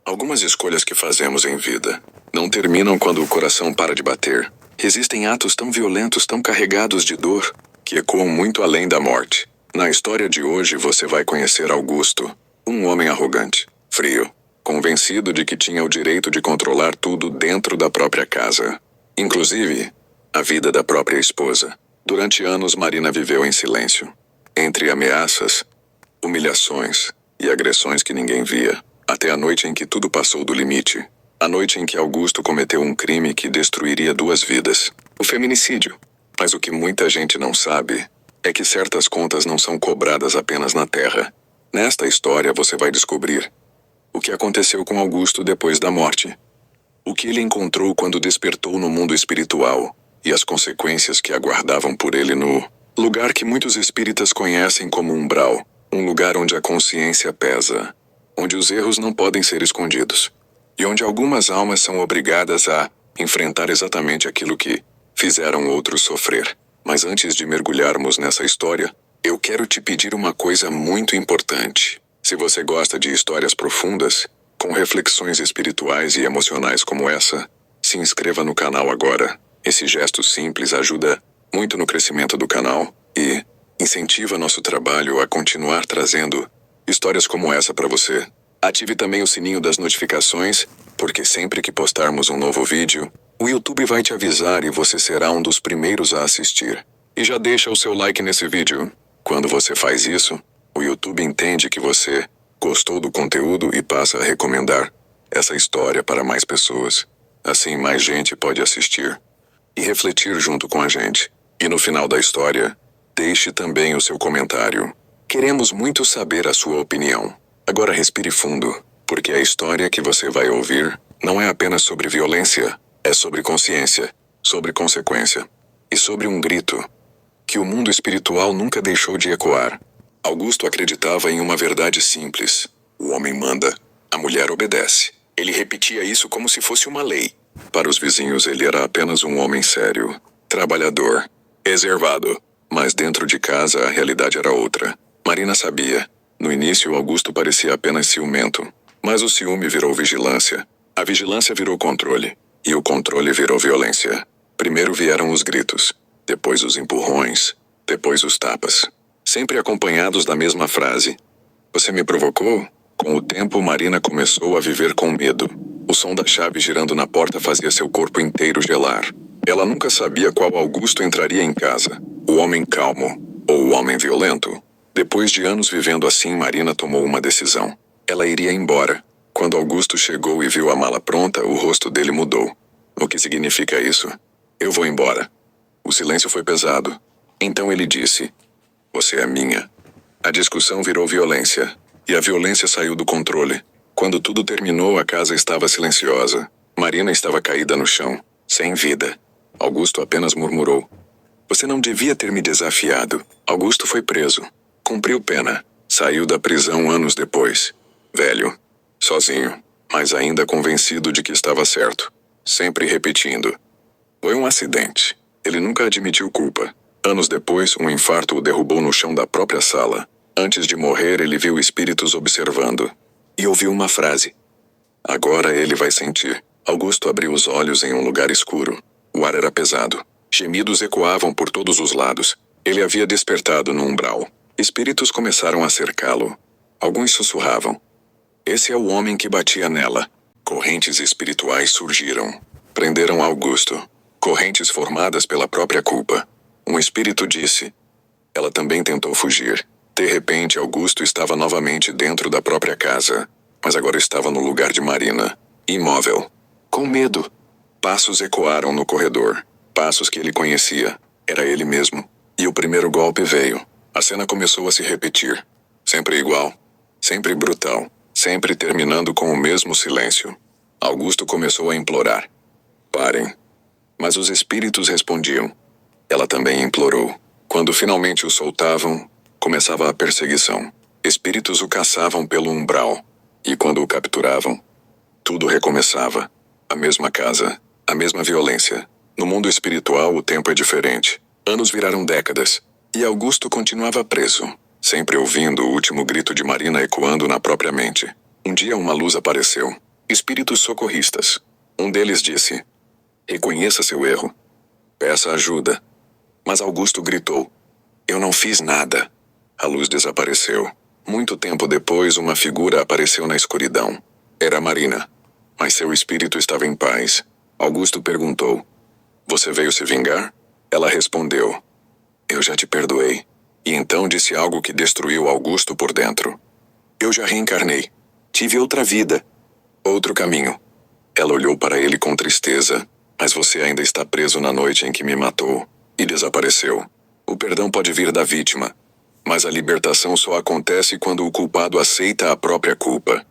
Algumas escolhas que fazemos em vida não terminam quando o coração para de bater. Existem atos tão violentos, tão carregados de dor, que ecoam muito além da morte. Na história de hoje você vai conhecer Augusto, um homem arrogante, frio, convencido de que tinha o direito de controlar tudo dentro da própria casa, inclusive a vida da própria esposa. Durante anos Marina viveu em silêncio, entre ameaças, humilhações e agressões que ninguém via, até a noite em que tudo passou do limite. A noite em que Augusto cometeu um crime que destruiria 2 vidas. O feminicídio. Mas o que muita gente não sabe é que certas contas não são cobradas apenas na terra. Nesta história você vai descobrir o que aconteceu com Augusto depois da morte. O que ele encontrou quando despertou no mundo espiritual e as consequências que aguardavam por ele no lugar que muitos espíritas conhecem como umbral. Um lugar onde a consciência pesa, onde os erros não podem ser escondidos. E onde algumas almas são obrigadas a enfrentar exatamente aquilo que fizeram outros sofrer. Mas antes de mergulharmos nessa história, eu quero te pedir uma coisa muito importante. Se você gosta de histórias profundas, com reflexões espirituais e emocionais como essa, se inscreva no canal agora. Esse gesto simples ajuda muito no crescimento do canal e incentiva nosso trabalho a continuar trazendo histórias como essa para você. Ative também o sininho das notificações, porque sempre que postarmos um novo vídeo, o YouTube vai te avisar e você será um dos primeiros a assistir. E já deixa o seu like nesse vídeo. Quando você faz isso, o YouTube entende que você gostou do conteúdo e passa a recomendar essa história para mais pessoas. Assim mais gente pode assistir e refletir junto com a gente. E no final da história, deixe também o seu comentário. Queremos muito saber a sua opinião. Agora respire fundo, porque a história que você vai ouvir não é apenas sobre violência, é sobre consciência, sobre consequência e sobre um grito que o mundo espiritual nunca deixou de ecoar. Augusto acreditava em uma verdade simples: o homem manda, a mulher obedece. Ele repetia isso como se fosse uma lei. Para os vizinhos ele era apenas um homem sério, trabalhador, reservado. Mas dentro de casa a realidade era outra. Marina sabia. No início, Augusto parecia apenas ciumento. Mas o ciúme virou vigilância. A vigilância virou controle. E o controle virou violência. Primeiro vieram os gritos. Depois os empurrões. Depois os tapas. Sempre acompanhados da mesma frase: "Você me provocou?" Com o tempo, Marina começou a viver com medo. O som da chave girando na porta fazia seu corpo inteiro gelar. Ela nunca sabia qual Augusto entraria em casa. O homem calmo ou o homem violento. Depois de anos vivendo assim, Marina tomou uma decisão. Ela iria embora. Quando Augusto chegou e viu a mala pronta, o rosto dele mudou. O que significa isso? Eu vou embora. O silêncio foi pesado. Então ele disse: "Você é minha." A discussão virou violência. E a violência saiu do controle. Quando tudo terminou, a casa estava silenciosa. Marina estava caída no chão, sem vida. Augusto apenas murmurou: "Você não devia ter me desafiado." Augusto foi preso. Cumpriu pena. Saiu da prisão anos depois. Velho. Sozinho. Mas ainda convencido de que estava certo. Sempre repetindo: "Foi um acidente." Ele nunca admitiu culpa. Anos depois, um infarto o derrubou no chão da própria sala. Antes de morrer, ele viu espíritos observando. E ouviu uma frase: "Agora ele vai sentir." Augusto abriu os olhos em um lugar escuro. O ar era pesado. Gemidos ecoavam por todos os lados. Ele havia despertado no umbral. Espíritos começaram a cercá-lo. Alguns sussurravam: "Esse é o homem que batia nela." Correntes espirituais surgiram. Prenderam Augusto. Correntes formadas pela própria culpa. Um espírito disse: "Ela também tentou fugir." De repente, Augusto estava novamente dentro da própria casa. Mas agora estava no lugar de Marina. Imóvel. Com medo. Passos ecoaram no corredor. Passos que ele conhecia. Era ele mesmo. E o primeiro golpe veio. A cena começou a se repetir. Sempre igual. Sempre brutal. Sempre terminando com o mesmo silêncio. Augusto começou a implorar: "Parem." Mas os espíritos respondiam. Ela também implorou. Quando finalmente o soltavam, começava a perseguição. Espíritos o caçavam pelo umbral. E quando o capturavam, tudo recomeçava. A mesma casa. A mesma violência. No mundo espiritual, o tempo é diferente. Anos viraram décadas. E Augusto continuava preso, sempre ouvindo o último grito de Marina ecoando na própria mente. Um dia uma luz apareceu. Espíritos socorristas. Um deles disse: reconheça seu erro. Peça ajuda. Mas Augusto gritou: eu não fiz nada. A luz desapareceu. Muito tempo depois, uma figura apareceu na escuridão. Era Marina. Mas seu espírito estava em paz. Augusto perguntou: você veio se vingar? Ela respondeu: eu já te perdoei. E então disse algo que destruiu Augusto por dentro. Eu já reencarnei. Tive outra vida. Outro caminho. Ela olhou para ele com tristeza. Mas você ainda está preso na noite em que me matou. E desapareceu. O perdão pode vir da vítima. Mas a libertação só acontece quando o culpado aceita a própria culpa.